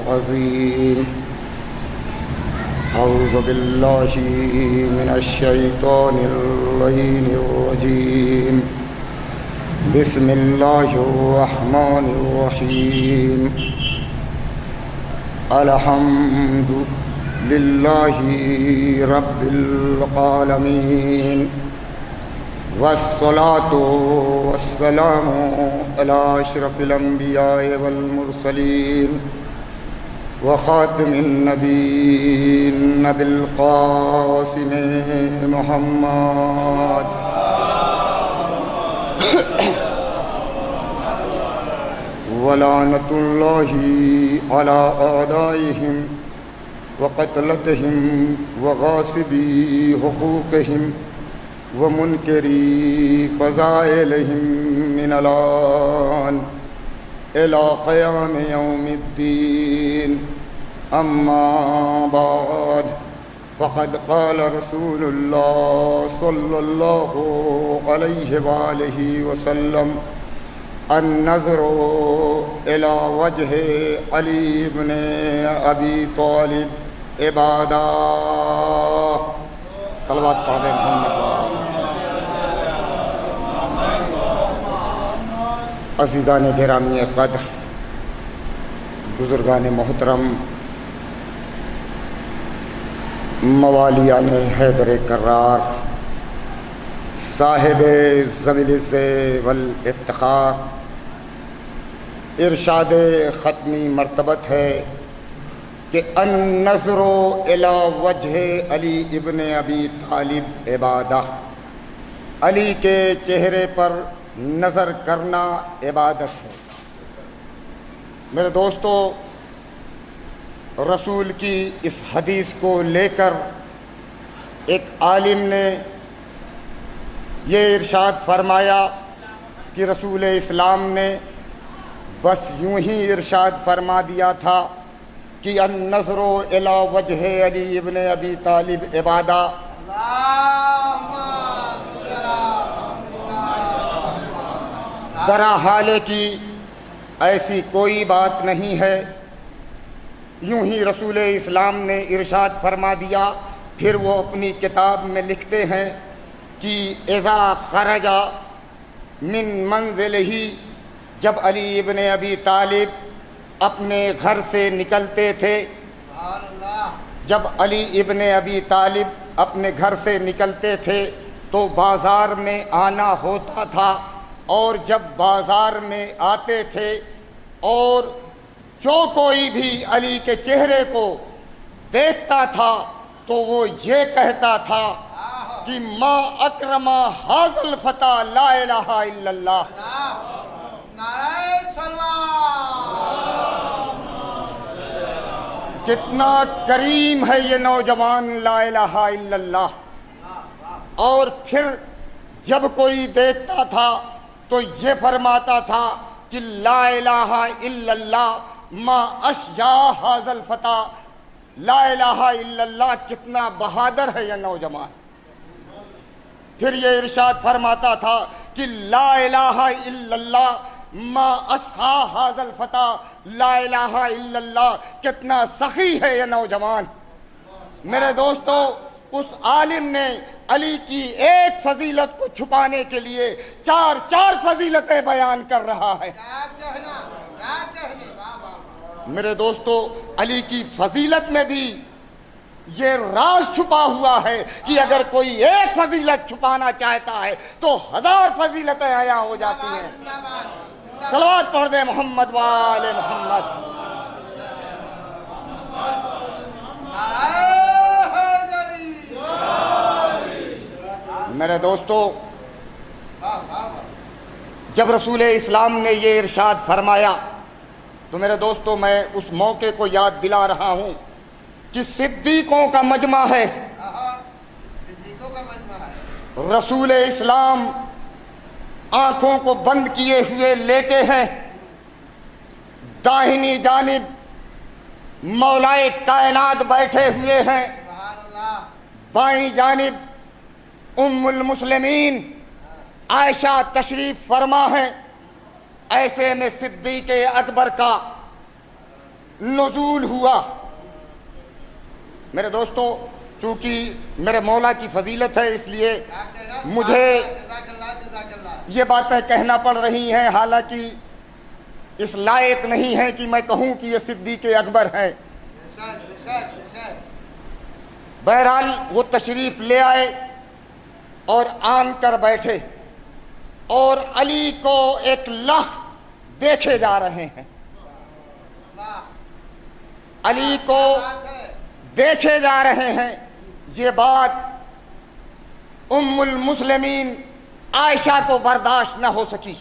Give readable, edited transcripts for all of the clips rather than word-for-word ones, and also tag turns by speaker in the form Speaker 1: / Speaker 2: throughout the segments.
Speaker 1: العظيم. أعوذ بالله من الشيطان اللعين الرجيم. بسم الله الرحمن الرحيم. الحمد لله رب العالمين، والصلاة والسلام على أشرف الأنبياء والمرسلين وخاتم النبيين بالقاسم محمد ولعنة الله على أعدائهم وقتلتهم وغاصبي حقوقهم ومنكري فضائلهم من الآن إلى قيام يوم الدين. أما بعد، فقد قال رسول الله صلى الله عليه وآله وسلم: النظر إلى وجه علي بن أبي طالب عبادة. صلوات پڑھ محمد. عزیزان گرامی قدر، بزرگان محترم، موالیان حیدر کرار، صاحب ذوی العزت والافتخار، ارشاد ختمی مرتبت ہے کہ النظر الی وجہ علی ابن ابی طالب عبادہ. علی کے چہرے پر نظر کرنا عبادت ہے. میرے دوستو، رسول کی اس حدیث کو لے کر ایک عالم نے یہ ارشاد فرمایا کہ رسول اسلام نے بس یوں ہی ارشاد فرما دیا تھا کہ النظر الی وجہ علی ابن ابی طالب عبادہ. ذرا حالے کی ایسی کوئی بات نہیں ہے، یوں ہی رسول اسلام نے ارشاد فرما دیا. پھر وہ اپنی کتاب میں لکھتے ہیں کہ اذا خرج من منزلہ، جب علی ابن ابی طالب اپنے گھر سے نکلتے تھے، جب علی ابن ابی طالب اپنے گھر سے نکلتے تھے تو بازار میں آنا ہوتا تھا، اور جب بازار میں آتے تھے اور جو کوئی بھی علی کے چہرے کو دیکھتا تھا تو وہ یہ کہتا تھا کہ ما اکرم ھذا الفتى لا الہ الا اللہ. کتنا کریم ہے یہ نوجوان، لا الہ الا اللہ. اور پھر جب کوئی دیکھتا تھا تو یہ فرماتا تھا کہ لا الہ الا اللہ ما اشجع ھذا الفتى. لا الہ الا اللہ، کتنا بہادر ہے یہ نوجوان. پھر یہ ارشاد فرماتا تھا کہ لا الہ الا اللہ ما اسخا ھذا الفتى. لا الہ الا اللہ، کتنا سخی ہے یہ نوجوان. میرے دوستو، اس عالم نے علی کی ایک فضیلت کو چھپانے کے لیے چار فضیلتیں بیان کر رہا ہے. میرے دوستو، علی کی فضیلت میں بھی یہ راز چھپا ہوا ہے کہ اگر کوئی ایک فضیلت چھپانا چاہتا ہے تو 1000 فضیلتیں عیاں ہو جاتی ہیں. صلوات پڑھ دے محمد وآل محمد. میرے دوستو، جب رسول اسلام نے یہ ارشاد فرمایا تو میرے دوستو میں اس موقع کو یاد دلا رہا ہوں کہ صدیقوں کا مجمع ہے. رسول اسلام آنکھوں کو بند کیے ہوئے لیٹے ہیں، داہنی جانب مولائے کائنات بیٹھے ہوئے ہیں، بائیں جانب ام المسلمین عائشہ تشریف فرما ہے. ایسے میں صدیق اکبر کا نزول ہوا۔ میرے دوستو، چونکہ میرے مولا کی فضیلت ہے اس لیے مجھے یہ باتیں کہنا پڑ رہی ہیں، حالانکہ اس لائق نہیں ہے کہ میں کہوں کہ یہ صدیق اکبر ہیں۔ بہرحال وہ تشریف لے آئے اور آن کر بیٹھے اور علی کو ایک لخت دیکھے جا رہے ہیں، علی کو دیکھے جا رہے ہیں۔ یہ بات ام المسلمین عائشہ کو برداشت نہ ہو سکی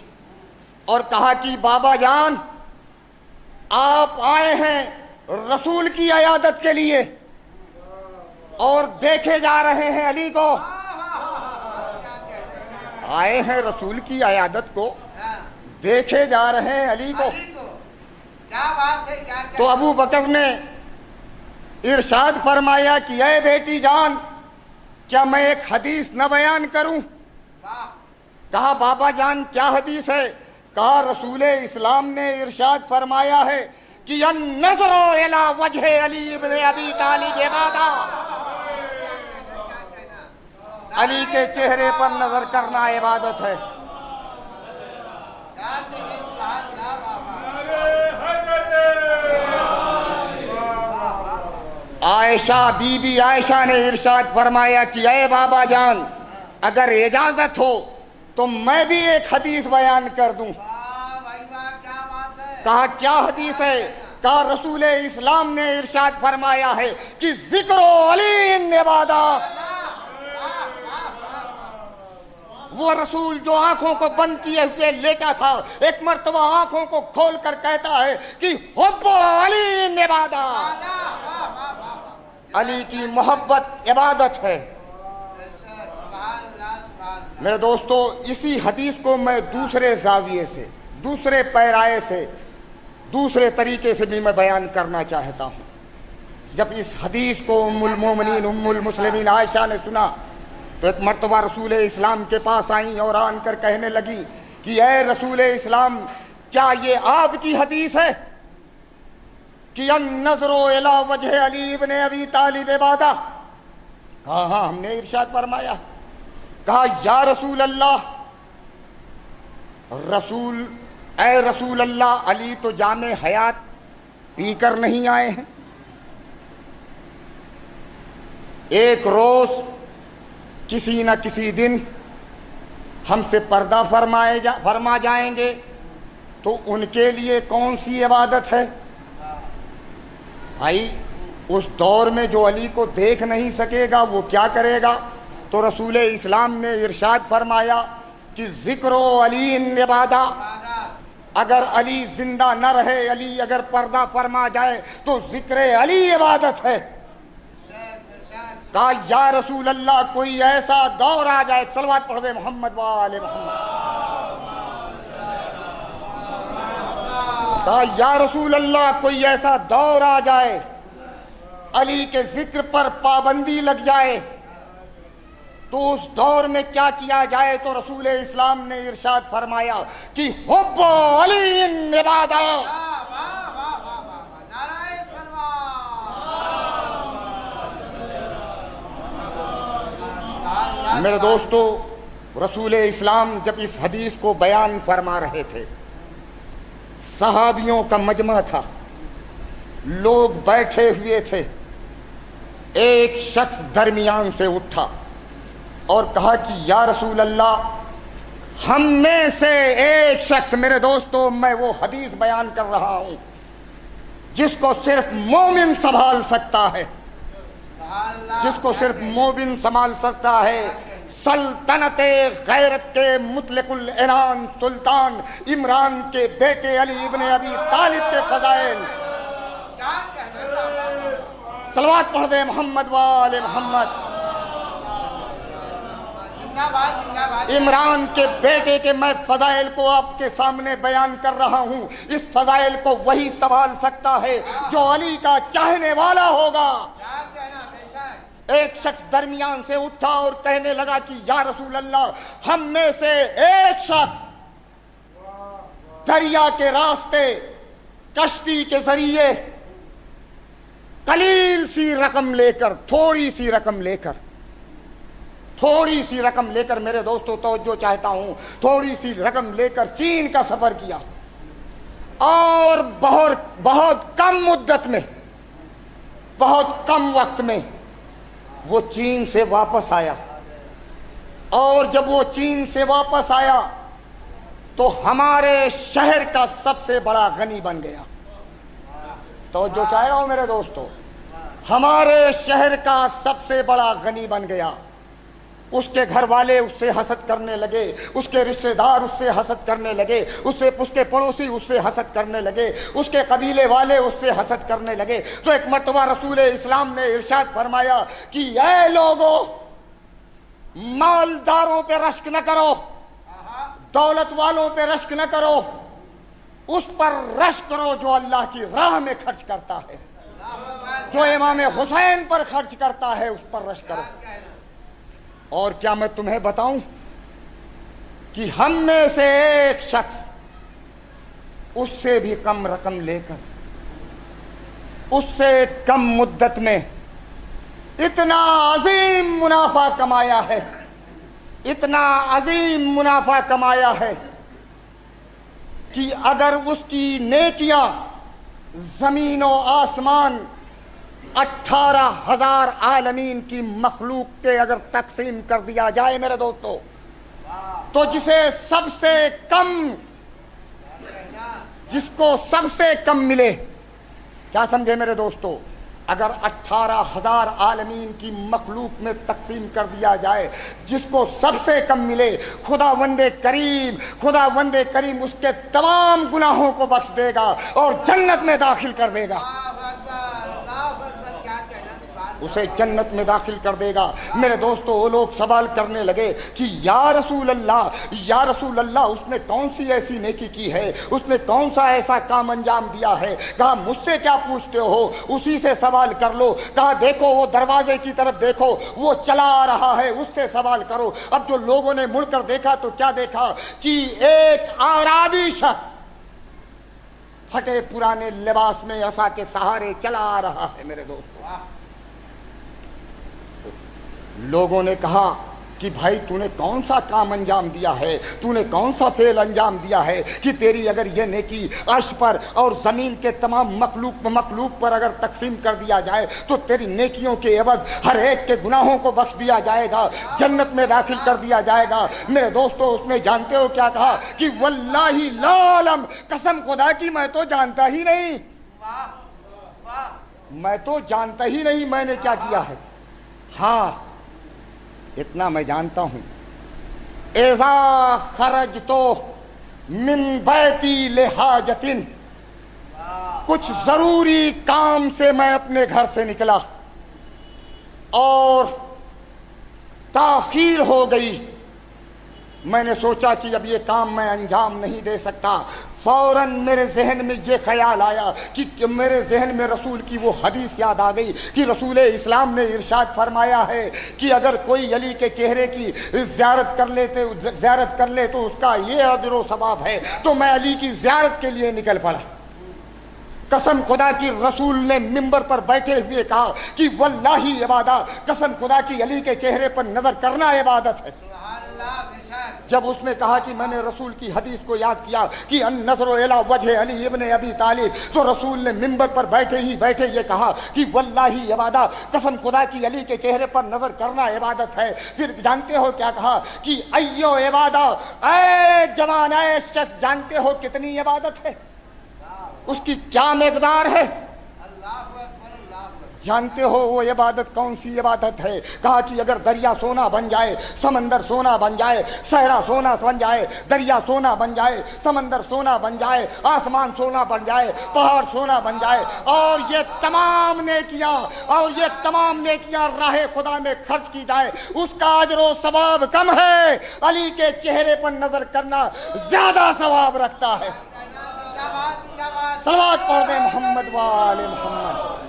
Speaker 1: اور کہا کہ بابا جان، آپ آئے ہیں رسول کی عیادت کے لیے اور دیکھے جا رہے ہیں علی کو، آئے ہیں رسول کی عیادت کو، دیکھے جا رہے ہیں علی کو۔ تو ابو بکر نے ارشاد فرمایا کہ اے بیٹی جان، کیا میں ایک حدیث نہ بیان کروں؟ کہا بابا جان کیا حدیث ہے؟ کہا رسول اسلام نے ارشاد فرمایا ہے کہ النظر الی وجہ علی ابن ابی طالب عبادہ، علی کے چہرے پر نظر کرنا عبادت ہے۔ عائشہ بی بی عائشہ نے ارشاد فرمایا کہ اے بابا جان، اگر اجازت ہو تو میں بھی ایک حدیث بیان کر دوں۔ کہا کیا حدیث ہے؟ کہا رسول اسلام نے ارشاد فرمایا ہے کہ ذکر علی عبادہ۔ وہ رسول جو آنکھوں کو بند کیے ہوئے لیٹا تھا، ایک مرتبہ آنکھوں کو کھول کر کہتا ہے کہ حب علی عبادہ، علی کی محبت عبادت ہے۔ میرے دوستو، اسی حدیث کو میں دوسرے زاویے سے، دوسرے پیرائے سے، دوسرے طریقے سے بھی میں بیان کرنا چاہتا ہوں۔ جب اس حدیث کو ام المومنین ام المسلمین عائشہ نے سنا تو ایک مرتبہ رسول اسلام کے پاس آئیں اور آن کر کہنے لگی کہ اے رسول اسلام، کیا یہ آپ کی حدیث ہے کہ النظر الی وجہ علی ابن ابی طالب عبادہ؟ کہا ہاں، ہم نے ارشاد فرمایا۔ کہا یا رسول اللہ، اے رسول اللہ، علی تو جام حیات پی کر نہیں آئے ہیں، ایک روز کسی نہ کسی دن ہم سے پردہ فرما جائیں گے، تو ان کے لیے کون سی عبادت ہے؟ بھائی، اس دور میں جو علی کو دیکھ نہیں سکے گا وہ کیا کرے گا؟ تو رسول اسلام نے ارشاد فرمایا کہ ذکر علی عبادہ، اگر علی زندہ نہ رہے، علی اگر پردہ فرما جائے تو ذکر علی عبادت ہے۔ کہا یا رسول اللہ، کوئی ایسا دور آ جائے، صلوات پڑھ دے محمد وآل محمد۔ کہا یا رسول اللہ، کوئی ایسا دور آ جائے، علی کے ذکر پر پابندی لگ جائے، تو اس دور میں کیا کیا جائے؟ تو رسول اسلام نے ارشاد فرمایا کہ حب علی عبادہ۔ میرے دوستو، رسول اسلام جب اس حدیث کو بیان فرما رہے تھے، صحابیوں کا مجمع تھا، لوگ بیٹھے ہوئے تھے، ایک شخص درمیان سے اٹھا اور کہا کہ یا رسول اللہ، ہم میں سے ایک شخص، میرے دوستو میں وہ حدیث بیان کر رہا ہوں جس کو صرف مومن سنبھال سکتا ہے، جس کو صرف مومن سنبھال سکتا ہے۔ سلطنت غیرت کے مطلق العنان سلطان عمران کے بیٹے علی ابن ابی طالب کے فضائل، صلوات پڑھ دے محمد وآل محمد۔ عمران کے بیٹے کے میں فضائل کو آپ کے سامنے بیان کر رہا ہوں۔ اس فضائل کو وہی سنبھال سکتا ہے جو علی کا چاہنے والا ہوگا۔ ایک شخص درمیان سے اٹھا اور کہنے لگا کہ یا رسول اللہ، ہم میں سے ایک شخص دریا کے راستے کشتی کے ذریعے قلیل سی رقم لے کر، تھوڑی سی رقم لے کر میرے دوستو توجہ چاہتا ہوں، تھوڑی سی رقم لے کر چین کا سفر کیا، اور بہت کم مدت میں، بہت کم وقت میں وہ چین سے واپس آیا، اور جب وہ چین سے واپس آیا تو ہمارے شہر کا سب سے بڑا غنی بن گیا۔ توجہ چاہ رہا ہوں میرے دوستو، ہمارے شہر کا سب سے بڑا غنی بن گیا۔ اس کے گھر والے اس سے حسد کرنے لگے، اس کے رشتہ دار اس سے حسد کرنے لگے، اس کے پڑوسی اس سے حسد کرنے لگے، اس کے قبیلے والے اس سے حسد کرنے لگے۔ تو ایک مرتبہ رسول اسلام نے ارشاد فرمایا کہ اے لوگو، مالداروں پہ رشک نہ کرو، دولت والوں پہ رشک نہ کرو، اس پر رشک کرو جو اللہ کی راہ میں خرچ کرتا ہے، جو امام حسین پر خرچ کرتا ہے، اس پر رشک کرو۔ اور کیا میں تمہیں بتاؤں کہ ہم میں سے ایک شخص اس سے بھی کم رقم لے کر، اس سے کم مدت میں اتنا عظیم منافع کمایا ہے، اتنا عظیم منافع کمایا ہے کہ اگر اس کی نیکیاں زمین و آسمان 18,000 عالمین کی مخلوق کے اگر تقسیم کر دیا جائے میرے دوستو، تو جس کو سب سے کم ملے، کیا سمجھے میرے دوستو، اگر 18,000 عالمین کی مخلوق میں تقسیم کر دیا جائے، جس کو سب سے کم ملے، خداوند کریم اس کے تمام گناہوں کو بخش دے گا اور جنت میں داخل کر دے گا، اسے جنت میں داخل کر دے گا۔ میرے دوستو، وہ لوگ سوال کرنے لگے کہ یا رسول اللہ اس نے کون سی ایسی نیکی کی ہے، اس نے کون سا ایسا کام انجام دیا ہے؟ کہا مجھ سے کیا پوچھتے ہو، اسی سے سوال کر لو۔ کہا دیکھو وہ دروازے کی طرف دیکھو، وہ چلا آ رہا ہے، اس سے سوال کرو۔ اب جو لوگوں نے مڑ کر دیکھا تو کیا دیکھا کہ ایک اعرابی شخص پھٹے پرانے لباس میں عصا کے سہارے چلا آ رہا ہے میرے دوستو۔ لوگوں نے کہا کہ بھائی تو نے کون سا کام انجام دیا ہے، تو نے کون سا فعل انجام دیا ہے کہ تیری اگر یہ نیکی عرش پر اور زمین کے تمام مخلوق پر اگر تقسیم کر دیا جائے تو تیری نیکیوں کے عوض ہر ایک کے گناہوں کو بخش دیا جائے گا، جنت میں داخل کر دیا جائے گا۔ میرے دوستو، اس نے جانتے ہو کیا کہا کہ واللہ لا علم، قسم خدا کی میں تو جانتا ہی نہیں، میں نے کیا کیا ہے۔ ہاں اتنا میں جانتا ہوں، اذا خرجت من بیتی لحاجت، کچھ ضروری کام سے میں اپنے گھر سے نکلا اور تاخیر ہو گئی، میں نے سوچا کہ اب یہ کام میں انجام نہیں دے سکتا۔ فوراً میرے ذہن میں یہ خیال آیا کہ میرے ذہن میں رسول کی وہ حدیث یاد آ گئی کہ رسول اسلام نے ارشاد فرمایا ہے کہ اگر کوئی علی کے چہرے کی زیارت کر لے تو اس کا یہ اجر و ثواب ہے۔ تو میں علی کی زیارت کے لیے نکل پڑا۔ قسم خدا کی رسول نے منبر پر بیٹھے ہوئے کہا کہ واللہ عبادت، قسم خدا کی علی کے چہرے پر نظر کرنا عبادت ہے۔ جب اس نے کہا کہ میں نے رسول کی حدیث کو یاد کیا کہ النظر الی وجہ علی ابن ابی طالب، تو رسول نے منبر پر بیٹھے یہ کہا کہ واللہ عبادت، قسم خدا کی علی کے چہرے پر نظر کرنا عبادت ہے۔ پھر جانتے ہو کیا کہا کہ ایو عبادت، اے جوان، اے شخص، جانتے ہو کتنی عبادت ہے، اس کی کیا مقدار ہے؟ جانتے ہو وہ عبادت کون سی عبادت ہے؟ کہا کہ اگر دریا سونا بن جائے، سمندر سونا بن جائے، صحرا سونا بن جائے، دریا سونا بن جائے، سمندر سونا بن جائے، آسمان سونا بن جائے، پہاڑ سونا بن جائے، اور یہ تمام نیکیاں راہ خدا میں خرچ کی جائے، اس کا اجر و ثواب کم ہے، علی کے چہرے پر نظر کرنا زیادہ ثواب رکھتا ہے۔ صلوات پڑھ دیں محمد وآل محمد۔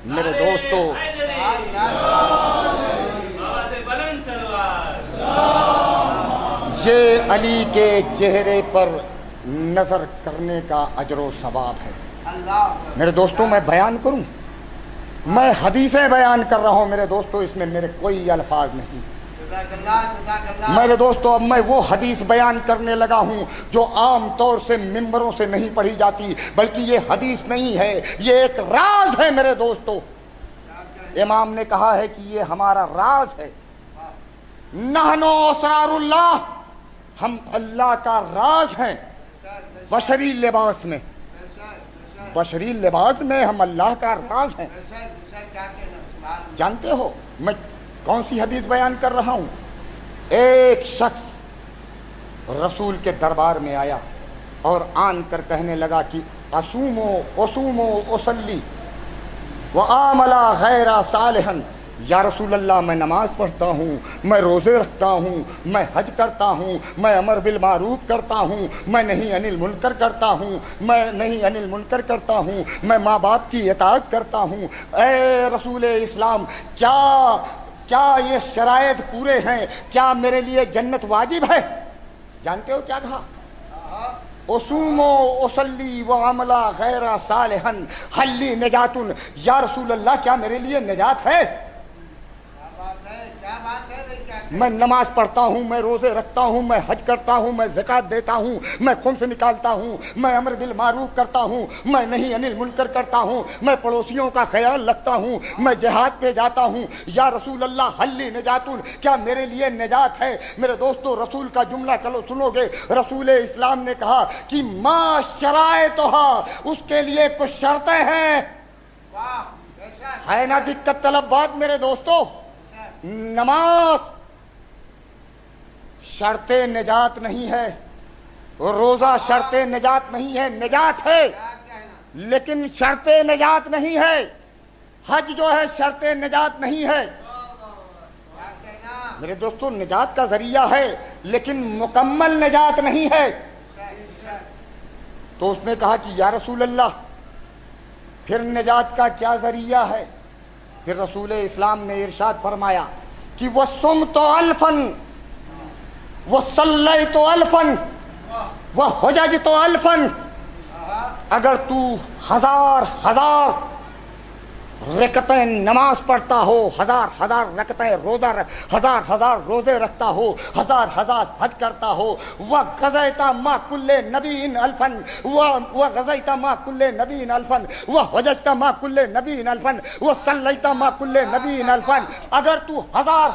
Speaker 1: میرے دوستو، یہ علی کے چہرے پر نظر کرنے کا اجر و ثواب ہے۔ میرے دوستوں میں بیان کروں، میں حدیثیں بیان کر رہا ہوں میرے دوستوں، اس میں میرے کوئی الفاظ نہیں۔ میرے دوستو اب میں وہ حدیث بیان کرنے لگا ہوں جو عام طور سے ممبروں سے نہیں پڑھی جاتی، بلکہ یہ حدیث نہیں ہے، یہ ایک راز ہے میرے دوستو۔ امام نے کہا ہے کہ یہ ہمارا راز ہے، نحنو اسرار اللہ، ہم اللہ کا راز ہیں، بشری لباس میں، بشری لباس میں ہم اللہ کا راز ہیں۔ جانتے ہو میں کون سی حدیث بیان کر رہا ہوں؟ ایک شخص رسول کے دربار میں آیا اور آن کر کہنے لگا کہ اصوم اصلی وآمل غیر صالحا، یا رسول اللہ میں نماز پڑھتا ہوں، میں روزے رکھتا ہوں، میں حج کرتا ہوں، میں امر بالمعروف کرتا ہوں، میں نہیں عن المنکر کرتا ہوں، میں ماں باپ کی اطاعت کرتا ہوں۔ اے رسول اسلام، کیا یہ شرائط پورے ہیں؟ کیا میرے لیے جنت واجب ہے؟ جانتے ہو کیا کہا؟ اصوم و اصلی وعمل غیر صالحا حل لی نجات، یا رسول اللہ کیا میرے لیے نجات ہے؟ میں نماز پڑھتا ہوں، میں روزے رکھتا ہوں، میں حج کرتا ہوں، میں زکوٰۃ دیتا ہوں، میں خمس نکالتا ہوں، میں امر بالمعروف کرتا ہوں، میں نہیں عن المنکر کرتا ہوں، میں پڑوسیوں کا خیال رکھتا ہوں، میں جہاد پہ جاتا ہوں، یا رسول اللہ حل لی نجات، کیا میرے لیے نجات ہے؟ میرے دوستو رسول کا جملہ کلو سنو گے، رسول اسلام نے کہا کہ ما شرائطھا، اس کے لیے کچھ شرطیں ہیں۔ ہے نا دقت طلب بات میرے دوستو؟ نماز شرط نجات نہیں ہے، روزہ شرط نجات نہیں ہے، نجات ہے لیکن شرط نجات نہیں ہے، حج جو ہے شرط نجات نہیں ہے۔ میرے دوستو نجات کا ذریعہ ہے لیکن مکمل نجات نہیں ہے۔ تو اس نے کہا کہ یا رسول اللہ پھر نجات کا کیا ذریعہ ہے؟ پھر رسول اسلام نے ارشاد فرمایا کہ وَصُمْتُ أَلْفًا وَصَلَّيْتُ أَلْفًا وَحَجَجْتُ أَلْفًا، اگر تو ہزار رکعتیں نماز پڑھتا ہو، ہزار رکعتیں روزہ ہزار روزے رکھتا ہو، ہزار حج کرتا ہو، وغزیت مع کل نبی الفا، وغزیت مع کل نبی الفا، وحججت مع کل نبی الفا، وصلیت مع کل نبی الفا، اگر تو ہزار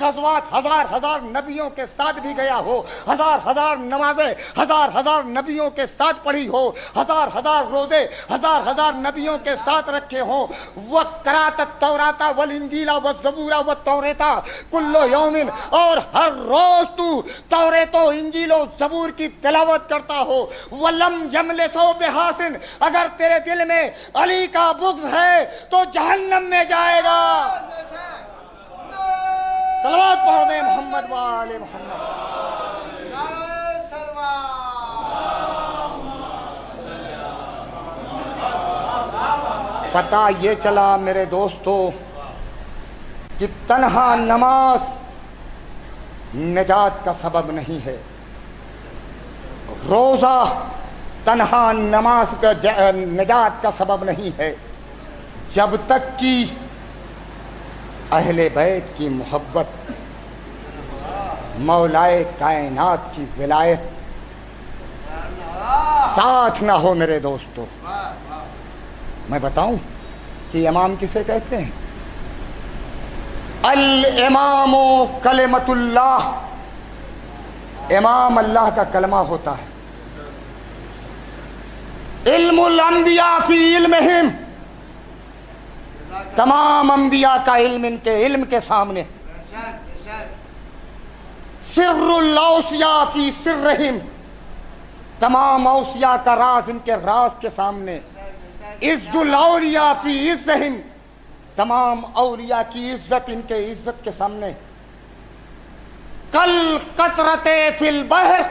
Speaker 1: غزوات ہزار نبیوں کے ساتھ بھی گیا ہو، ہزار نمازیں ہزار نبیوں کے ساتھ پڑھی ہو، ہزار روزے ہزار نبیوں کے ساتھ رکھے ہوں، وقرات التوراۃ والانجیل والزبور والتوریت کل یوم، اور ہر روز تو توریت و انجیل و زبور کی تلاوت کرتا ہو، ولم یملسو بحاسن، اگر تیرے دل میں علی کا بغض ہے تو جہنم میں جائے گا۔ صلوات پڑھ دیں محمد وآل محمد۔ پتہ یہ چلا میرے دوستو کہ تنہا نماز نجات کا سبب نہیں ہے، روزہ تنہا نماز کا نجات کا سبب نہیں ہے، جب تک کہ اہل بیت کی محبت، مولائے کائنات کی ولایت ساتھ نہ ہو میرے دوستو۔ میں بتاؤں کہ امام کسے کہتے ہیں؟ الامام کلمۃ اللہ، امام اللہ کا کلمہ ہوتا ہے۔ علم الانبیاء فی علمہم، تمام انبیاء کا علم ان کے علم کے سامنے۔ سر الاوصیاء فی سرہم، تمام اوصیاء کا راز ان کے راز کے سامنے۔ عز الاولیاء فی عزہم، تمام اولیاء کی عزت ان کے عزت کے سامنے۔ کل قطرۃ فی البحر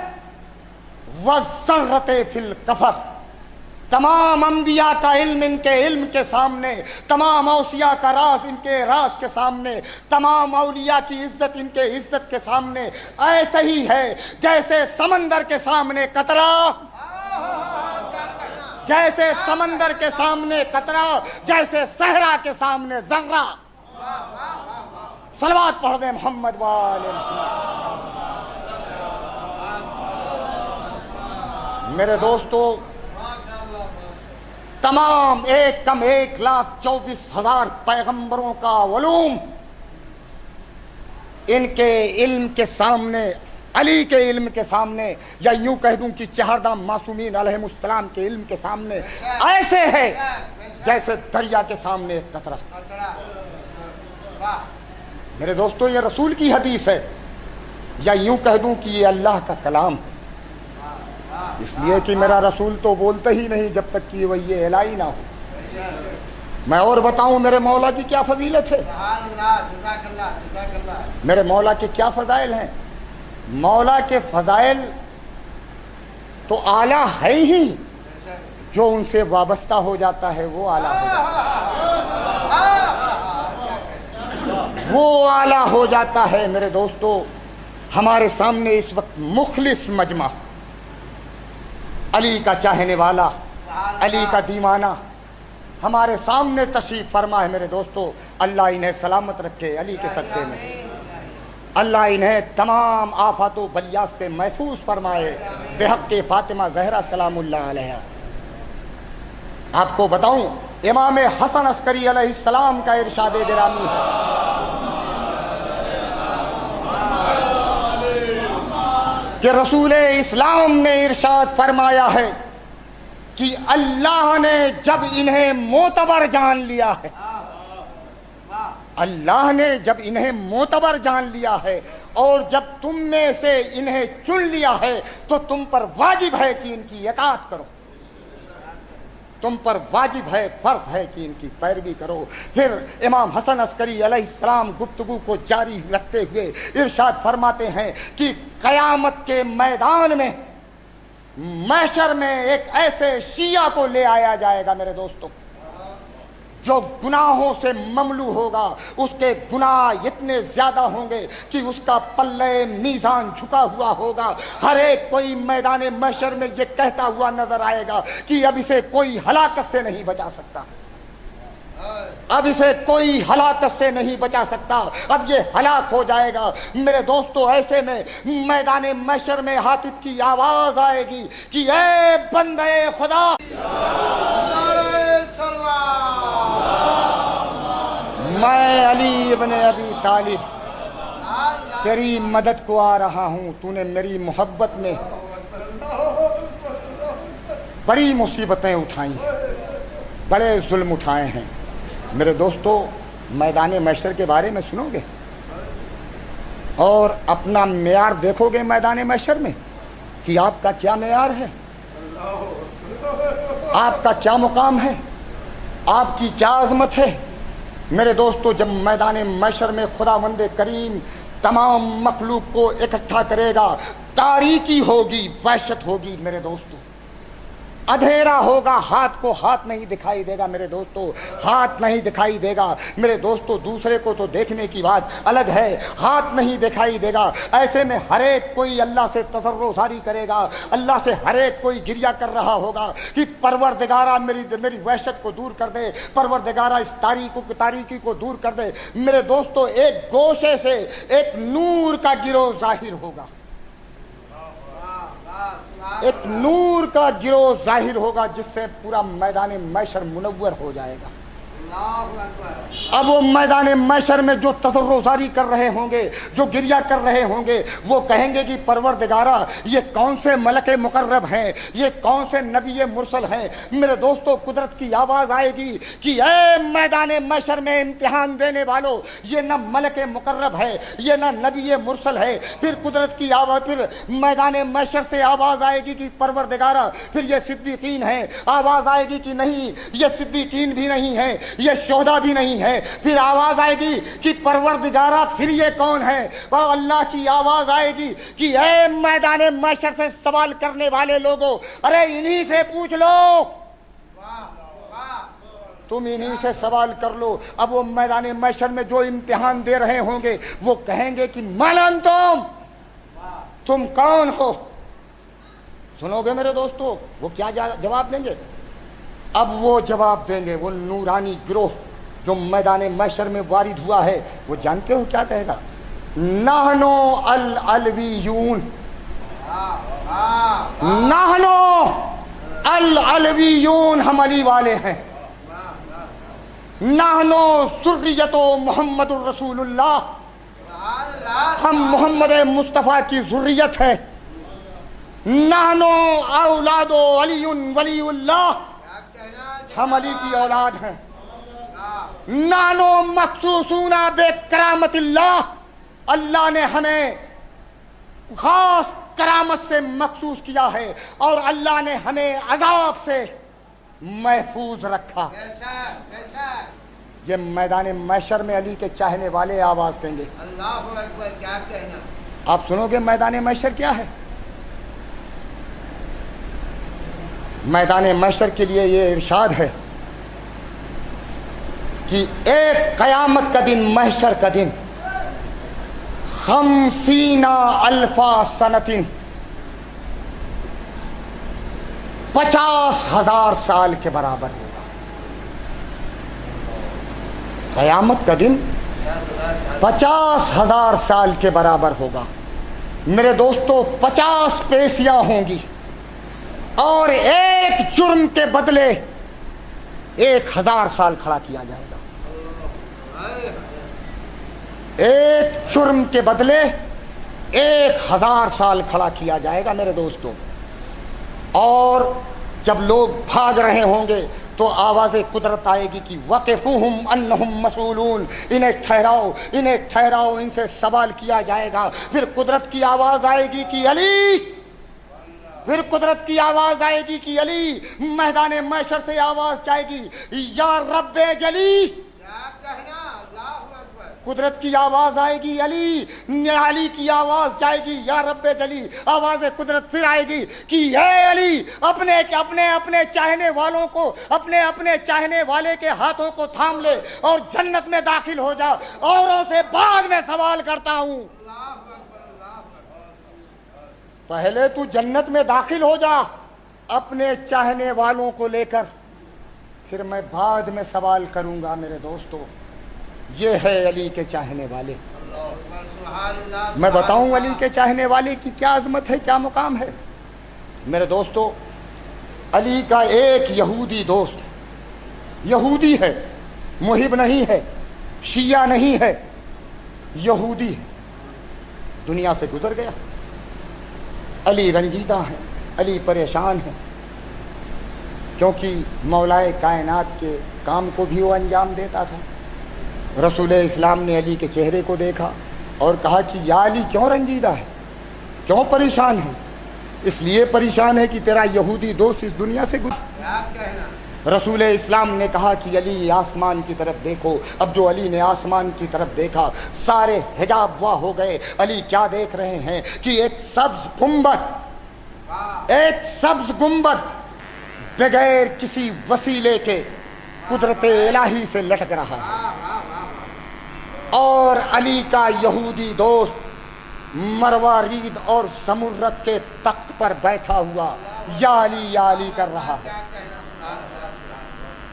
Speaker 1: والذرۃ فی القفر، تمام انبیاء کا علم ان کے علم کے سامنے، تمام اوصیاء کا راز ان کے راز کے سامنے، تمام اولیاء کی عزت ان کے عزت کے سامنے۔ ایسے ہی ہے جیسے سمندر کے سامنے قطرہ جیسے سمندر کے سامنے قطرہ، جیسے صحرا کے سامنے ذرہ۔ صلوات پڑھ دیں محمد والے محمد۔ میرے دوستو، تمام 1,24,000 پیغمبروں کا علوم ان کے علم کے سامنے، علی کے علم کے سامنے، یا یوں کہہ دوں کہ چہاردہ معصومین علیہم السلام کے علم کے سامنے ایسے ہے جیسے دریا کے سامنے ایک قطرہ۔ میرے دوستو، یہ رسول کی حدیث ہے، یا یوں کہہ دوں کہ یہ اللہ کا کلام ہے، اس لیے کہ میرا رسول تو بولتا ہی نہیں جب تک کہ وہی الہی نہ ہو۔ میں اور بتاؤں میرے مولا کی کیا فضیلت ہے، میرے مولا کے کیا فضائل ہیں۔ مولا کے فضائل تو اعلیٰ ہے ہی، جو ان سے وابستہ ہو جاتا ہے وہ اعلیٰ ہو جاتا ہے، وہ اعلیٰ ہو جاتا ہے۔ میرے دوستو، ہمارے سامنے اس وقت مخلص مجمع، علی کا چاہنے والا، علی کا دیوانہ ہمارے سامنے تشریف فرما ہے۔ میرے دوستو، اللہ انہیں سلامت رکھے علی کے صدقے میں، اللہ انہیں تمام آفات و بلیات سے محفوظ فرمائے بحق فاطمہ زہرا سلام اللہ علیہ۔ آپ کو بتاؤں، امام حسن عسکری علیہ السلام کا ارشاد گرامی ہے کہ رسول اسلام نے ارشاد فرمایا ہے کہ اللہ نے جب انہیں معتبر جان لیا ہے، اللہ نے جب انہیں معتبر جان لیا ہے اور جب تم میں سے انہیں چن لیا ہے تو تم پر واجب ہے کہ ان کی اطاعت کرو، تم پر واجب ہے، فرض ہے کہ ان کی پیروی کرو۔ پھر امام حسن عسکری علیہ السلام گفتگو کو جاری رکھتے ہوئے ارشاد فرماتے ہیں کہ قیامت کے میدان میں، محشر میں ایک ایسے شیعہ کو لے آیا جائے گا میرے دوستو، جو گناہوں سے مملو ہوگا، اس کے گناہ اتنے زیادہ ہوں گے کہ اس کا پلے میزان جھکا ہوا ہوگا۔ ہر ایک کوئی میدان محشر میں یہ کہتا ہوا نظر آئے گا کہ اب اسے کوئی ہلاکت سے نہیں بچا سکتا، اب اسے کوئی ہلاکت سے نہیں بچا سکتا، اب یہ ہلاک ہو جائے گا۔ میرے دوستو، ایسے میں میدان محشر میں حاطب کی آواز آئے گی کہ اے بندے خدا، میں علی ابن ابی طالب تیری مدد کو آ رہا ہوں، تو نے میری محبت میں بڑی مصیبتیں اٹھائیں، بڑے ظلم اٹھائے ہیں۔ میرے دوستو، میدان محشر کے بارے میں سنو گے اور اپنا معیار دیکھو گے میدان محشر میں کہ آپ کا کیا معیار ہے، آپ کا کیا مقام ہے، آپ کی کیا عظمت ہے۔ میرے دوستو، جب میدان محشر میں خداوند کریم تمام مخلوق کو اکٹھا کرے گا، تاریکی ہوگی، وحشت ہوگی میرے دوستو، اندھیرا ہوگا، ہاتھ کو ہاتھ نہیں دکھائی دے گا میرے دوستو، ہاتھ نہیں دکھائی دے گا میرے دوستو، دوسرے کو تو دیکھنے کی بات الگ ہے، ہاتھ نہیں دکھائی دے گا۔ ایسے میں ہر ایک کوئی اللہ سے تضرع کرے گا، اللہ سے ہر ایک کوئی گریہ کر رہا ہوگا کہ پروردگارہ میری وحشت کو دور کر دے، پروردگارہ اس تاریکی کو دور کر دے۔ میرے دوستو، ایک گوشے سے ایک نور کا گروہ ظاہر ہوگا، ایک نور کا گروہ ظاہر ہوگا جس سے پورا میدان محشر منور ہو جائے گا۔ اب وہ میدان محشر میں جو تضرع کر رہے ہوں گے، جو گریہ کر رہے ہوں گے، وہ کہیں گے کہ پروردگارہ یہ کون سے ملک مقرب ہیں، یہ کون سے نبی مرسل ہیں۔ میرے دوستو، قدرت کی آواز آئے گی کہ اے میدان محشر میں امتحان دینے والو، یہ نہ ملک مقرب ہے، یہ نہ نبی مرسل ہے۔ پھر قدرت کی آواز، پھر میدان محشر سے آواز آئے گی کہ پروردگارہ پھر یہ صدیقین ہیں، آواز آئے گی کہ نہیں یہ صدیقین بھی نہیں ہیں، یہ شہداء بھی نہیں ہے۔ پھر آواز آئے گی کہ پروردگارہ پھر یہ کون ہے، اور اللہ کی آواز آئے گی کہ اے میدان محشر سے سوال کرنے والے لوگوں، ارے انہی سے پوچھ لو، تم انہی سے سوال کر لو۔ اب وہ میدان محشر میں جو امتحان دے رہے ہوں گے وہ کہیں گے کہ من انتم، تم کون ہو؟ سنو گے میرے دوستو وہ کیا جواب دیں گے؟ اب وہ جواب دیں گے وہ نورانی گروہ جو میدان محشر میں وارد ہوا ہے، وہ جانتے ہو کیا کہے گا؟ نحنو العلویون، نحنو العلویون، ہم علی والے ہیں، نحنو ذریت محمد الرسول اللہ، ہم محمد مصطفیٰ کی ذریت ہے، نحنو اولاد علی ولی اللہ، ہم علی کی اولاد ہیں، نحنو مخصوصون بکرامت اللہ، اللہ نے ہمیں خاص کرامت سے مخصوص کیا ہے اور اللہ نے ہمیں عذاب سے محفوظ رکھا۔ یہ میدان محشر میں علی کے چاہنے والے آواز دیں گے۔
Speaker 2: اللہ اکبر، کیا کہنا۔
Speaker 1: آپ سنو گے میدان محشر کیا ہے؟ میدان محشر کے لیے یہ ارشاد ہے کہ ایک قیامت کا دن، محشر کا دن، 50,000 سنتن، 50,000 سال کے برابر ہوگا۔ قیامت کا دن 50,000 سال کے برابر ہوگا۔ میرے دوستو 50 پیشیاں ہوں گی اور ایک جرم کے بدلے 1,000 سال کھڑا کیا جائے گا۔ ایک جرم کے بدلے 1,000 سال کھڑا کیا جائے گا میرے دوستو۔ اور جب لوگ بھاگ رہے ہوں گے تو آواز قدرت آئے گی کہ وقفوہم انہم مسئولون، انہیں ٹھہراؤ، انہیں ٹھہراؤ، ان سے سوال کیا جائے گا۔ پھر قدرت کی آواز آئے گی کہ علی، پھر قدرت کی آواز آئے گی کہ علی، میدان محشر سے آواز جائے گی یا رب جلی، قدرت کی آواز آئے گی علی، علی کی آواز جائے گی یا رب جلی، آواز قدرت پھر آئے گی کہ اے علی، اپنے چاہنے والوں کو، اپنے چاہنے والے کے ہاتھوں کو تھام لے اور جنت میں داخل ہو جا، اوروں سے بعد میں سوال کرتا ہوں۔ پہلے تو جنت میں داخل ہو جا اپنے چاہنے والوں کو لے کر، پھر میں بعد میں سوال کروں گا۔ میرے دوستو یہ ہے علی کے چاہنے والے۔ میں بتاؤں علی کے چاہنے والے کی کیا عظمت ہے، کیا مقام ہے؟ میرے دوستو علی کا ایک یہودی دوست، یہودی ہے، محب نہیں ہے، شیعہ نہیں ہے، یہودی ہے، دنیا سے گزر گیا۔ علی رنجیدہ ہیں، علی پریشان ہیں، کیونکہ مولائے کائنات کے کام کو بھی وہ انجام دیتا تھا۔ رسول اسلام نے علی کے چہرے کو دیکھا اور کہا کہ یا علی کیوں رنجیدہ ہے، کیوں پریشان ہے؟ اس لیے پریشان ہے کہ تیرا یہودی دوست اس دنیا سے گزر۔ رسول اسلام نے کہا کہ علی آسمان کی طرف دیکھو۔ اب جو علی نے آسمان کی طرف دیکھا سارے حجاب واہ ہو گئے۔ علی کیا دیکھ رہے ہیں کہ ایک سبز گنبد بغیر کسی وسیلے کے قدرت الہی سے لٹک رہا ہے، اور علی کا یہودی دوست مروارید اور زمرد کے تخت پر بیٹھا ہوا یا علی کر رہا ہے۔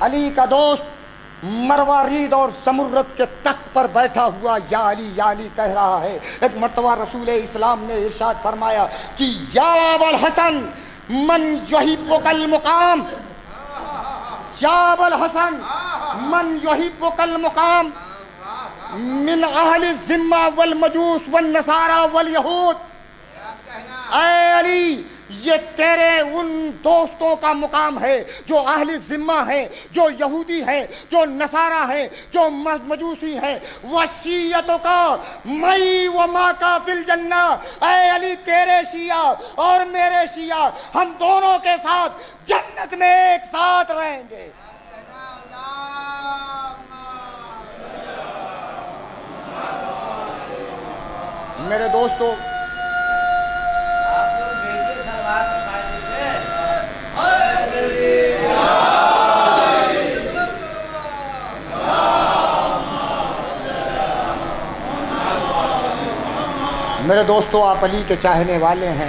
Speaker 1: علی کا دوست مروارید اور زمرد کے تخت پر بیٹھا ہوا یا علی کہہ رہا ہے۔ ایک مرتبہ رسول اسلام نے ارشاد فرمایا کہ یا ابا الحسن من یحبک المقام، یا ابا الحسن من یحبک المقام من اہل الذمہ والمجوس والنصارى والیہود۔ اے علی، یہ تیرے ان دوستوں کا مقام ہے جو اہل ذمہ ہیں، جو یہودی ہیں، جو نصارہ ہیں، جو مجوسی ہیں۔ وصیتوں کا مئی و ما کا فی الجنہ، اے علی تیرے شیعہ اور میرے شیعہ ہم دونوں کے ساتھ جنت میں ایک ساتھ رہیں گے۔ میرے دوستو آپ علی کے چاہنے والے ہیں،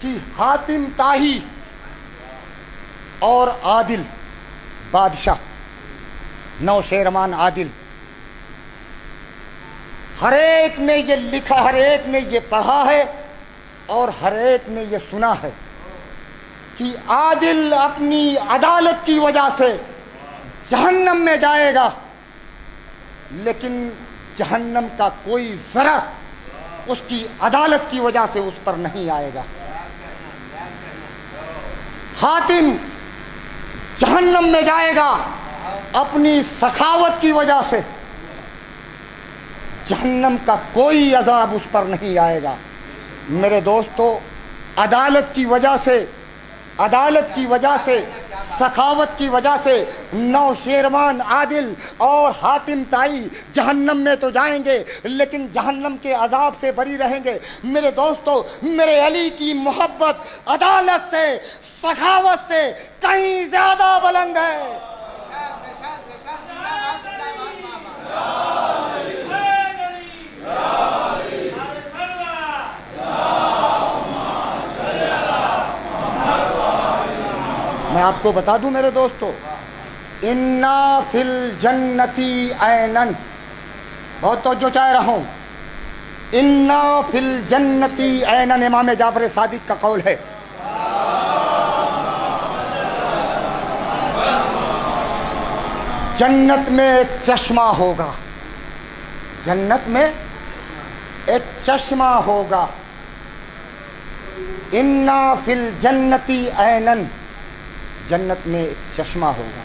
Speaker 1: کہ حاتم طائی اور عادل بادشاہ نوشیروان عادل، ہر ایک نے یہ لکھا، ہر ایک نے یہ پڑھا ہے اور ہر ایک نے یہ سنا ہے کہ عادل اپنی عدالت کی وجہ سے جہنم میں جائے گا، لیکن جہنم کا کوئی ضرر اس کی عدالت کی وجہ سے اس پر نہیں آئے گا۔ حاتم جہنم میں جائے گا اپنی سخاوت کی وجہ سے، جہنم کا کوئی عذاب اس پر نہیں آئے گا۔ میرے دوستو، عدالت کی وجہ سے، سخاوت کی وجہ سے نوشیروان عادل اور حاتم طائی جہنم میں تو جائیں گے، لیکن جہنم کے عذاب سے بری رہیں گے۔ میرے دوستو، میرے علی کی محبت عدالت سے، سخاوت سے کہیں زیادہ بلند ہے۔ میں آپ کو بتا دوں میرے دوستو، اِنَّا فِي الْجَنَّةِ عَيْنًا، بہت توجہ چاہ رہا ہوں، اِنَّا فِي الْجَنَّةِ عَيْنًا امام جعفر صادق کا قول ہے۔ جنت میں ایک چشمہ ہوگا، جنت میں ایک چشمہ ہوگا، اِنَّا فِي الْجَنَّةِ عَيْنًا، جنت میں ایک چشمہ ہوگا،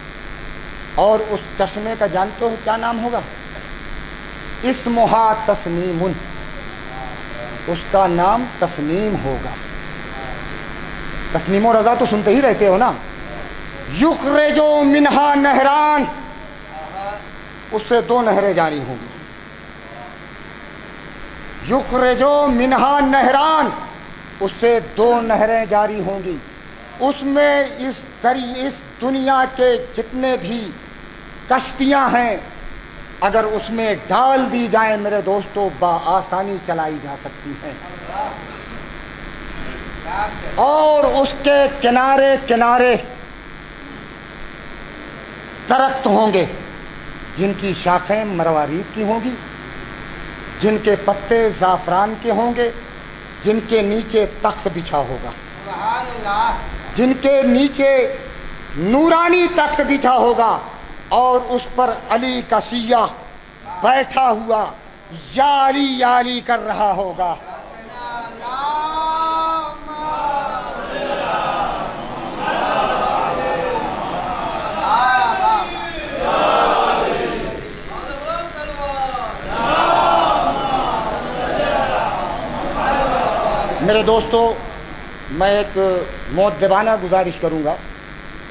Speaker 1: اور اس چشمے کا جانتے ہو کیا نام ہوگا؟ اسمہا تسنیم، اس کا نام تسنیم ہوگا۔ تسنیم و رضا تو سنتے ہی رہتے ہو نا۔ یخرجو منہا نہران، اس سے دو نہریں جاری ہوں گی۔ یخرجو منہا نہران، اس سے دو نہریں جاری ہوں گی۔ اس میں اس دنیا کے جتنے بھی کشتیاں ہیں، اگر اس میں ڈال دی جائیں میرے دوستو، بآسانی چلائی جا سکتی ہیں، اور اس کے کنارے کنارے درخت ہوں گے جن کی شاخیں مروارید کی ہوں گی، جن کے پتے زعفران کے ہوں گے، جن کے نیچے تخت بچھا ہوگا، جن کے نیچے نورانی تخت بچھا ہوگا، اور اس پر علی کا شیعہ بیٹھا ہوا یا علی یا علی کر رہا ہوگا۔ میرے دوستو، میں ایک مؤدبانہ گزارش کروں گا۔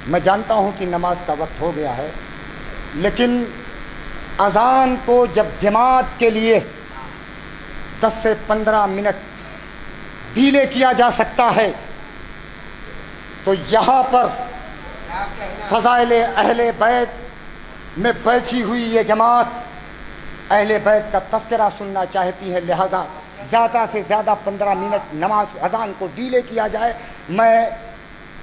Speaker 1: میں جانتا ہوں کہ نماز کا وقت ہو گیا ہے، لیکن اذان کو جب جماعت کے لیے 10 سے 15 منٹ ڈیلے کیا جا سکتا ہے، تو یہاں پر فضائل اہل بیت میں بیٹھی ہوئی یہ جماعت اہل بیت کا تذکرہ سننا چاہتی ہے، لہذا زیادہ سے زیادہ 15 منٹ نماز اذان کو ڈیلے کیا جائے۔ میں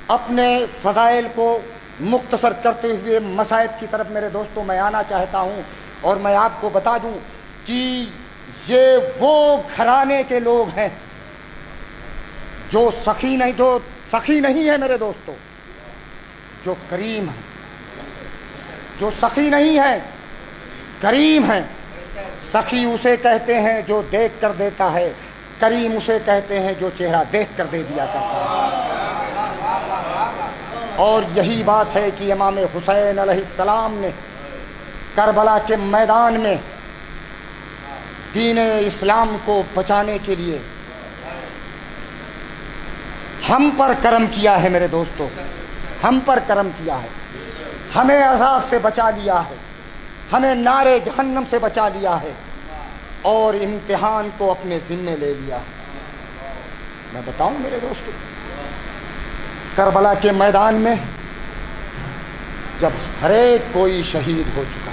Speaker 1: اپنے فضائل کو مختصر کرتے ہوئے مسائب کی طرف میرے دوستوں میں آنا چاہتا ہوں، اور میں آپ کو بتا دوں کہ یہ وہ گھرانے کے لوگ ہیں جو سخی نہیں ہے میرے دوستوں، جو کریم ہیں، جو سخی نہیں ہے، کریم ہیں۔ سخی اسے کہتے ہیں جو دیکھ کر دیتا ہے، کریم اسے کہتے ہیں جو چہرہ دیکھ کر دے دیا کرتا ہے۔ اور یہی بات ہے کہ امام حسین علیہ السلام نے کربلا کے میدان میں دین اسلام کو بچانے کے لیے ہم پر کرم کیا ہے میرے دوستو، ہم پر کرم کیا ہے، ہمیں عذاب سے بچا لیا ہے، ہمیں نار جہنم سے بچا لیا ہے، اور امتحان کو اپنے ذمے لے لیا ہے۔ میں بتاؤں میرے دوستو، کربلا کے میدان میں جب ہر ایک کوئی شہید ہو چکا،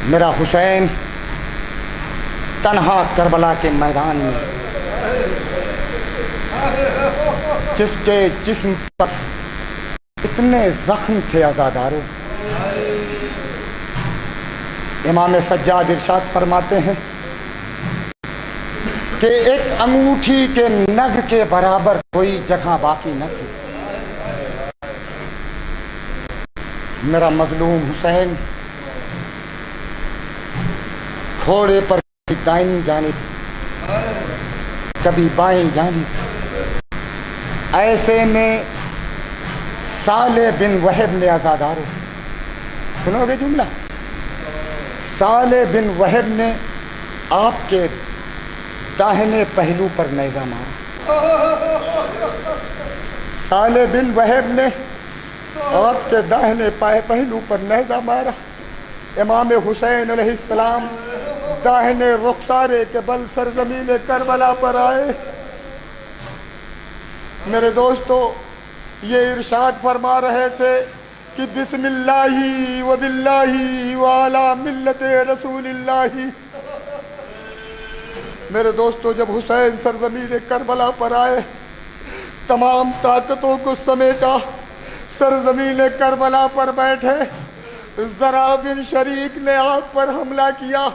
Speaker 1: میرا حسین تنہا کربلا کے میدان میں جس کے جسم پر اتنے زخم تھے عزادارو. امام سجاد ارشاد فرماتے ہیں کہ ایک انگوٹھی کے نگ کے برابر کوئی جگہ باقی نہ تھی. میرا مظلوم حسین گھوڑے پر دائیں جانب کبھی بائیں جانب. ایسے میں صالح بن وہب نے عزادارو، سنو گے جملہ، صالح بن وہب نے آپ کے داہنے پہلو پر نیزہ مارا. صالح بن وہب نے آپ کے داہنے پہلو پر نیزہ مارا. امام حسین علیہ السلام داہنے رخسارے کے بل سرزمین کربلا پر آئے. میرے دوستو، یہ ارشاد فرما رہے تھے کہ بسم اللہ و باللہ و علی ملت رسول اللہ. میرے دوستو، جب حسین سرزمین کربلا پر آئے، تمام طاقتوں کو سمیٹا، سرزمین کربلا پر بیٹھے. زرع بن شریک نے آپ پر حملہ کیا.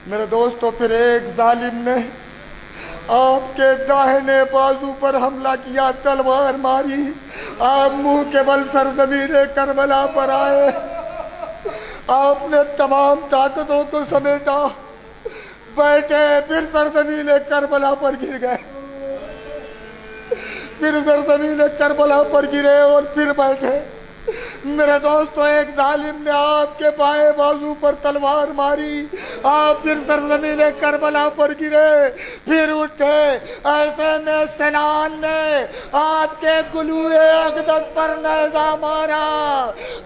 Speaker 1: میرے دوستو، پھر ایک ظالم نے آپ کے داہنے بازو پر حملہ کیا، تلوار ماری. آپ منہ کے بل سرزمین کربلا پر آئے. آپ نے تمام طاقتوں کو سمیٹا، بیٹھے، پھر سرزمین کربلا پر گر گئے، پھر سرزمین کربلا پر گرے اور پھر بیٹھے. میرے دوستو، ایک ظالم نے آپ کے بائیں بازو پر تلوار ماری. آپ پھر سرزمین کربلا پر گرے، پھر اٹھے. ایسے میں سنان نے آپ کے گلوئے اقدس پر نیزہ مارا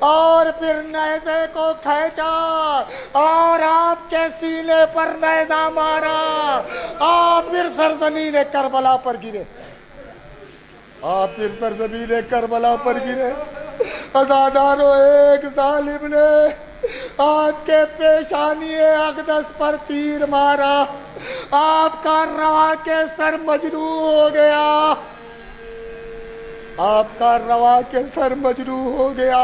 Speaker 1: اور پھر نیزے کو کھینچا اور آپ کے سینے پر نیزہ مارا. آپ پھر سرزمین کربلا پر گرے، آپ پھر سرزمین کربلا پر گرے. عزادارو، ایک ظالم نے آپ کے پیشانی اقدس پر تیر مارا. آپ کا روا کے سر مجروح ہو گیا، آپ کا روا کے سر مجروح ہو گیا.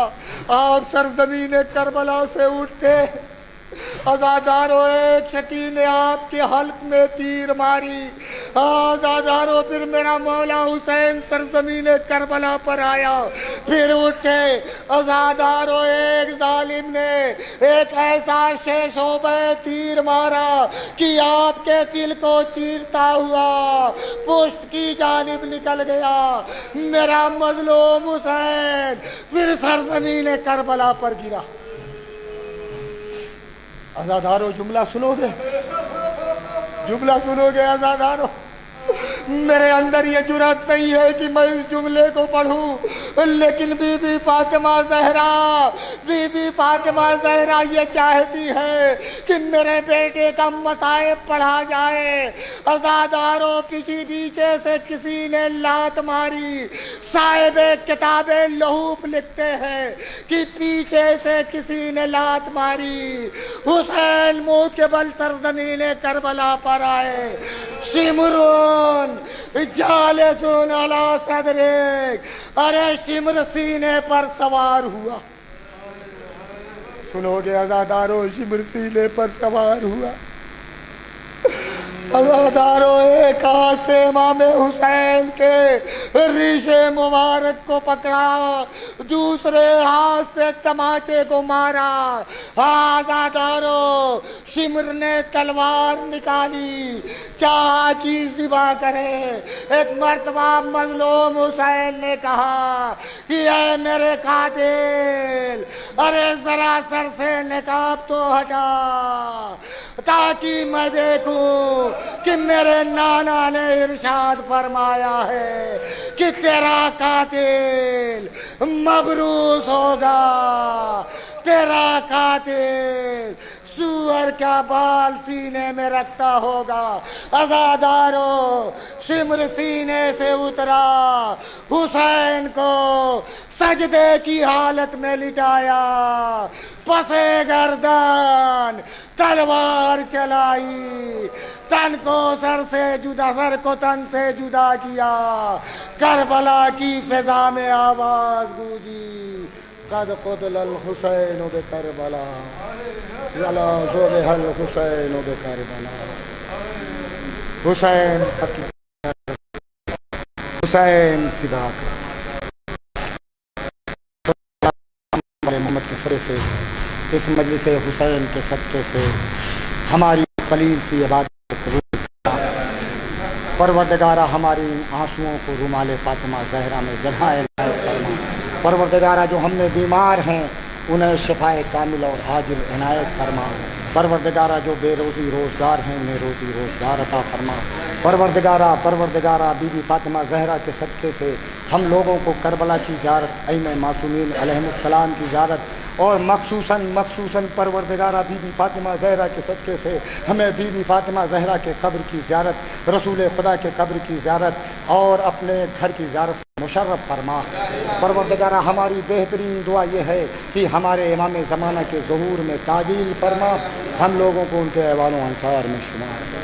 Speaker 1: آپ سرزمین کربلا سے اٹھے. عزادارو، ایک شکی نے آپ کے حلق میں تیر ماری. عزادارو، پھر میرا مولا حسین سرزمین کربلا پر آیا، پھر اٹھے. عزادارو، ایک ظالم نے ایک ایسا شیشوبہ تیر مارا کہ آپ کے دل کو چیرتا ہوا پشت کی جانب نکل گیا. میرا مظلوم حسین پھر سرزمین کربلا پر گرا. عزادارو، جملہ سنو گے، جملہ سنو گے عزادارو. میرے اندر یہ جرأت نہیں ہے کہ میں اس جملے کو پڑھوں، لیکن بی بی فاطمہ زہرا، بی بی فاطمہ زہرا یہ چاہتی ہے کہ میرے بیٹے کا مصائب پڑھا جائے. عزادارو، پیچھے سے کسی نے لات ماری. صاحب کتاب لہوب لکھتے ہیں کہ پیچھے سے کسی نے لات ماری. حسین منہ کے بل سرزمین کربلا پر آئے. شمرون جالسون علی صدرک، ارے شمر سینے پر سوار ہوا. سنو گے عزادارو، شمر سینے پر سوار ہوا. عزادارو، ایک ہاتھ سے امام حسین کے ریشے مبارک کو پکڑا، دوسرے ہاتھ سے تماچے کو مارا. عزادارو، شمر نے تلوار نکالی، چاہا کہ ذبح کرے. ایک مرتبہ مظلوم حسین نے کہا کہ اے میرے قاتل، ارے ذرا سر سے نقاب تو ہٹا تاکہ میں دیکھوں کہ میرے نانا نے ارشاد فرمایا ہے کہ تیرا قاتل مبروس ہوگا، تیرا قاتل سور کا بال سینے میں رکھتا ہوگا. عزادارو، شمر سینے سے اترا، حسین کو سجدے کی حالت میں لٹایا، پسے گردن تلوار چلائی، تن کو سر سے جدا، سر کو تن سے جدا کیا، کربلا کی فضا میں آواز گونجی، قد قتل الحسین بکربلا ولا ذبح الحسین بکربلا۔ حسین حسین فدا کر محمد کے سرے سے، اس مجلس حسین کے صدقے سے ہماری قلیل سی عبادت قبول فرما۔ پروردگارہ ہماری آنسوؤں کو رومال فاطمہ زہرا میں جگہ عنایت فرما۔ پروردگارہ جو ہم نے بیمار ہیں انہیں شفائے کامل اور عاجل عنایت فرما۔ پروردگارہ جو بے روزی روزگار ہیں انہیں روزی روزگار عطا فرما۔ پروردگارہ بی بی فاطمہ زہرا کے صدقے سے ہم لوگوں کو کربلا کی زیارت، ائمہ معصومین علیہم السلام کی زیارت، اور مخصوصاً پروردگارہ بی بی فاطمہ زہرا کے صدقے سے ہمیں بی بی فاطمہ زہرا کے قبر کی زیارت، رسول خدا کے قبر کی زیارت اور اپنے گھر کی زیارت سے مشرف فرما۔ پروردگارہ ہماری بہترین دعا یہ ہے کہ ہمارے امام زمانہ کے ظہور میں تعجیل فرما، ہم لوگوں کو ان کے احوال و انصار میں شمار کر۔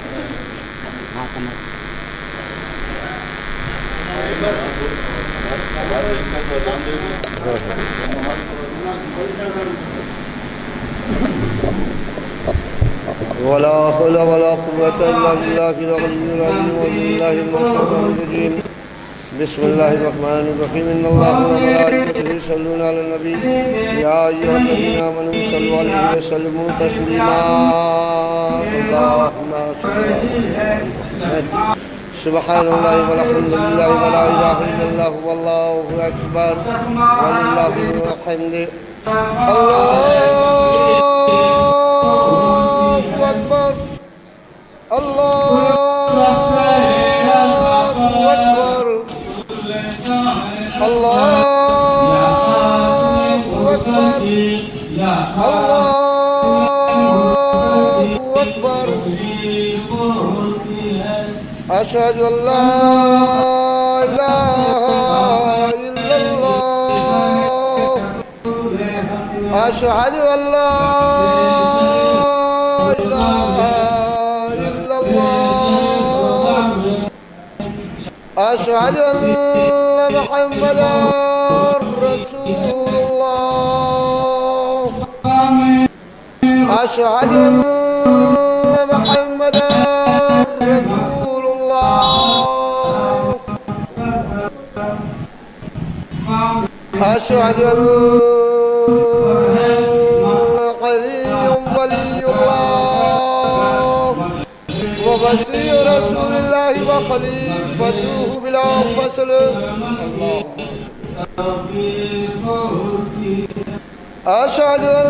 Speaker 3: ولا حول ولا قوة إلا بالله العلي العظيم وبالله من الشيطان الرجيم بسم الله الرحمن الرحيم إن الله وملائكته يصلون على النبي يا أيها الذين آمنوا صلوا عليه وسلموا تسليما اللهم صل على سبحان الله والحمد لله ولا إله إلا الله والله أكبر ولله الحمد أكبر الله أكبر الله أكبر الله أكبر أشهد أن لا إله إلا الله أشهد أن لا أشهد أن محمدا رسول الله أشهد أن محمدا رسول الله أشهد أن علي ولي الله ووصي رسول الله وخليفته بلا فصل الله أشهد أن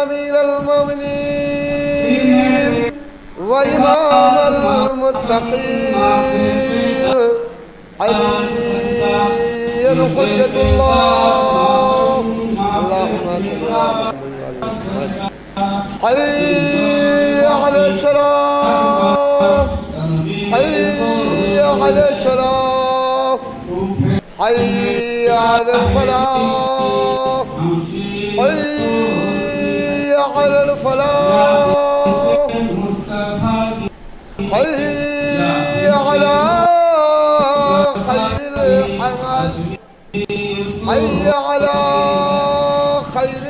Speaker 3: أمير المؤمنين وإمام المتقين علي حجة الله اللهم صل على حي على الصلاة حي على الصلاة حي على الفلاح حي على الفلاح حي على خير الحمد حي على خير